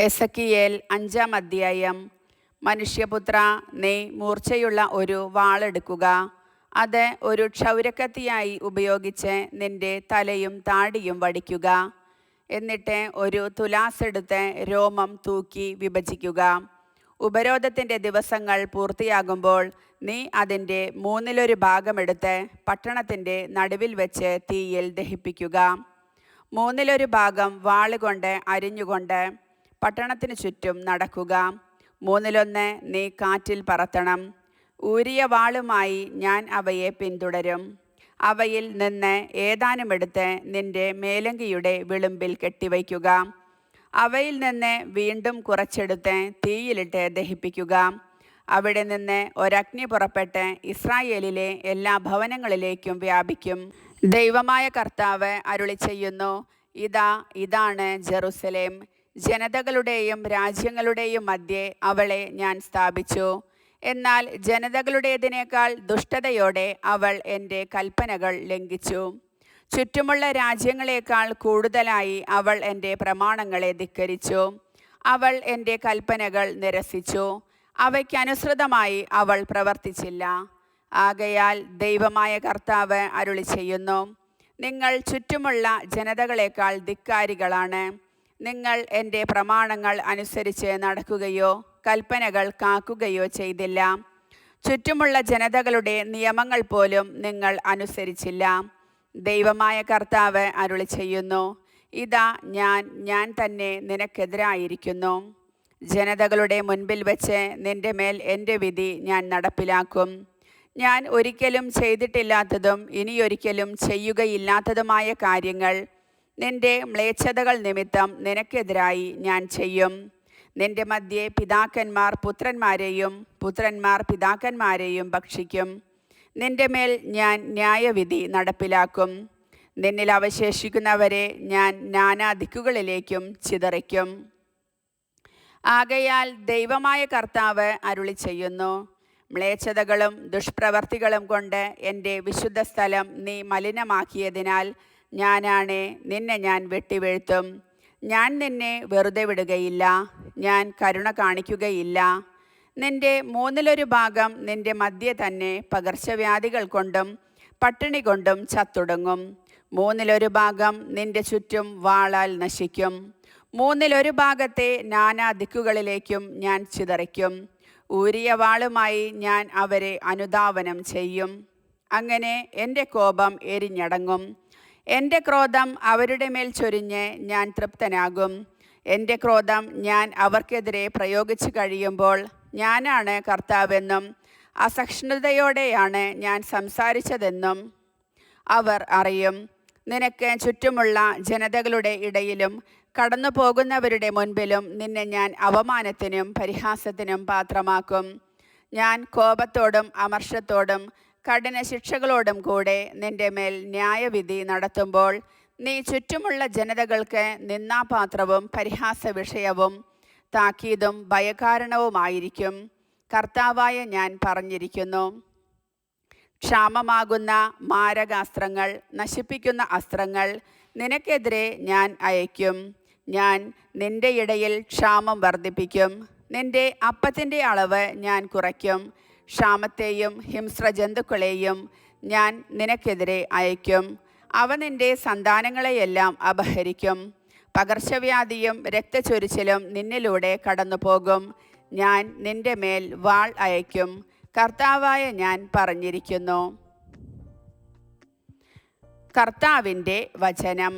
Ezekiel 5-ാം അധ്യായം. മനുഷ്യപുത്ര, നീ മൂർച്ചയുള്ള ഒരു വാളെടുക്കുക. അത് ഒരു ക്ഷൗരക്കത്തിയായി ഉപയോഗിച്ച് നിന്റെ തലയും താടിയും വടിക്കുക. എന്നിട്ട് ഒരു തുലാസെടുത്ത് രോമം തൂക്കി വിഭജിക്കുക. ഉപരോധത്തിൻ്റെ ദിവസങ്ങൾ പൂർത്തിയാകുമ്പോൾ നീ അതിൻ്റെ 1/3 ഭാഗമെടുത്ത് പട്ടണത്തിൻ്റെ നടുവിൽ വെച്ച് തീയിൽ ദഹിപ്പിക്കുക. 1/3 ഭാഗം വാളുകൊണ്ട് അരിഞ്ഞുകൊണ്ട് പട്ടണത്തിനു ചുറ്റും നടക്കുക. 1/3 നീ കാറ്റിൽ പറത്തണം. ഊരിയ വാളുമായി ഞാൻ അവയെ പിന്തുടരും. അവയിൽ നിന്ന് ഏതാനുമെടുത്ത് നിന്റെ മേലങ്കിയുടെ വിളുമ്പിൽ കെട്ടിവയ്ക്കുക. അവയിൽ നിന്ന് വീണ്ടും കുറച്ചെടുത്ത് തീയിലിട്ട് ദഹിപ്പിക്കുക. അവിടെ നിന്ന് ഒരഗ്നി പുറപ്പെട്ട് ഇസ്രായേലിലെ എല്ലാ ഭവനങ്ങളിലേക്കും വ്യാപിക്കും. ദൈവമായ കർത്താവ് അരുളിച്ചെയ്യുന്നു: ഇതാണ് ജെറുസലേം. ജനതകളുടെയും രാജ്യങ്ങളുടെയും മധ്യേ അവളെ ഞാൻ സ്ഥാപിച്ചു. എന്നാൽ ജനതകളുടേതിനേക്കാൾ ദുഷ്ടതയോടെ അവൾ എൻ്റെ കൽപ്പനകൾ ലംഘിച്ചു. ചുറ്റുമുള്ള രാജ്യങ്ങളെക്കാൾ കൂടുതലായി അവൾ എൻ്റെ പ്രമാണങ്ങളെ ധിക്കരിച്ചു. അവൾ എൻ്റെ കൽപ്പനകൾ നിരസിച്ചു. അവയ്ക്കനുസൃതമായി അവൾ പ്രവർത്തിച്ചില്ല. ആകയാൽ ദൈവമായ കർത്താവ് അരുളിച്ചെയ്യുന്നു: നിങ്ങൾ ചുറ്റുമുള്ള ജനതകളെക്കാൾ ധിക്കാരികളാണ്. നിങ്ങൾ എൻ്റെ പ്രമാണങ്ങൾ അനുസരിച്ച് നടക്കുകയോ കൽപ്പനകൾ കാക്കുകയോ ചെയ്തില്ല. ചുറ്റുമുള്ള ജനതകളുടെ നിയമങ്ങൾ പോലും നിങ്ങൾ അനുസരിച്ചില്ല. ദൈവമായ കർത്താവ് അരുളിച്ചെയ്യുന്നു: ഞാൻ തന്നെ നിനക്കെതിരായിരിക്കുന്നു. ജനതകളുടെ മുൻപിൽ വെച്ച് നിന്റെ മേൽ എൻ്റെ വിധി ഞാൻ നടപ്പിലാക്കും. ഞാൻ ഒരിക്കലും ചെയ്തിട്ടില്ലാത്തതും ഇനിയൊരിക്കലും ചെയ്യുകയില്ലാത്തതുമായ കാര്യങ്ങൾ നിന്റെ മ്ലേച്ഛതകൾ നിമിത്തം നിനക്കെതിരായി ഞാൻ ചെയ്യും. നിന്റെ മധ്യേ പിതാക്കന്മാർ പുത്രന്മാരെയും പുത്രന്മാർ പിതാക്കന്മാരെയും ഭക്ഷിക്കും. നിന്റെ മേൽ ഞാൻ ന്യായവിധി നടപ്പിലാക്കും. നിന്നിൽ അവശേഷിക്കുന്നവരെ ഞാൻ നാനാദിക്കുകളിലേക്കും ചിതറിക്കും. ആകയാൽ ദൈവമായ കർത്താവ് അരുളിച്ചെയ്യുന്നു: മ്ലേച്ഛതകളും ദുഷ്പ്രവർത്തികളും കൊണ്ട് എൻ്റെ വിശുദ്ധ സ്ഥലം നീ മലിനമാക്കിയതിനാൽ നിന്നെ ഞാൻ വെട്ടിവീഴ്ത്തും. ഞാൻ നിന്നെ വെറുതെ വിടുകയില്ല. ഞാൻ കരുണ കാണിക്കുകയില്ല. നിന്റെ 1/3 ഭാഗം നിന്റെ മധ്യേ തന്നെ പകർച്ചവ്യാധികൾ കൊണ്ടും പട്ടിണി കൊണ്ടും ചത്തൊടുങ്ങും. 1/3 ഭാഗം നിന്റെ ചുറ്റും വാളാൽ നശിക്കും. 1/3 ഭാഗത്തെ നാനാ ദിക്കുകളിലേക്കും ഞാൻ ചിതറിക്കും. ഊരിയ വാളുമായി ഞാൻ അവരെ അനുധാവനം ചെയ്യും. അങ്ങനെ എൻ്റെ കോപം എരിഞ്ഞടങ്ങും. എൻ്റെ ക്രോധം അവരുടെ മേൽ ചൊരിഞ്ഞ് ഞാൻ തൃപ്തനാകും. എൻ്റെ ക്രോധം ഞാൻ അവർക്കെതിരെ പ്രയോഗിച്ചു കഴിയുമ്പോൾ ഞാനാണ് കർത്താവെന്നും അസഹിഷ്ണുതയോടെയാണ് ഞാൻ സംസാരിച്ചതെന്നും അവർ അറിയും. നിനക്ക് ചുറ്റുമുള്ള ജനതകളുടെ ഇടയിലും കടന്നു പോകുന്നവരുടെ മുൻപിലും നിന്നെ ഞാൻ അപമാനത്തിനും പരിഹാസത്തിനും പാത്രമാക്കും. ഞാൻ കോപത്തോടും അമർഷത്തോടും കഠിന ശിക്ഷകളോടും കൂടെ നിന്റെ മേൽ ന്യായവിധി നടത്തുമ്പോൾ നീ ചുറ്റുമുള്ള ജനതകൾക്ക് നിന്ദാപാത്രവും പരിഹാസ വിഷയവും താക്കീതും ഭയകാരണവുമായിരിക്കും. കർത്താവായ ഞാൻ പറഞ്ഞിരിക്കുന്നു. ക്ഷാമമാകുന്ന മാരകാസ്ത്രങ്ങൾ, നശിപ്പിക്കുന്ന അസ്ത്രങ്ങൾ നിനക്കെതിരെ ഞാൻ അയക്കും. ഞാൻ നിന്റെ ഇടയിൽ ക്ഷാമം വർദ്ധിപ്പിക്കും. നിന്റെ അപ്പത്തിൻ്റെ അളവ് ഞാൻ കുറയ്ക്കും. ക്ഷാമത്തെയും ഹിംസ്രജന്തുക്കളെയും ഞാൻ നിനക്കെതിരെ അയക്കും. അവ നിന്റെ സന്താനങ്ങളെയെല്ലാം അപഹരിക്കും. പകർച്ചവ്യാധിയും രക്തച്ചൊരിച്ചിലും നിന്നിലൂടെ കടന്നു പോകും. ഞാൻ നിന്റെ മേൽ വാൾ അയക്കും. കർത്താവായ ഞാൻ പറഞ്ഞിരിക്കുന്നു. കർത്താവിൻ്റെ വചനം.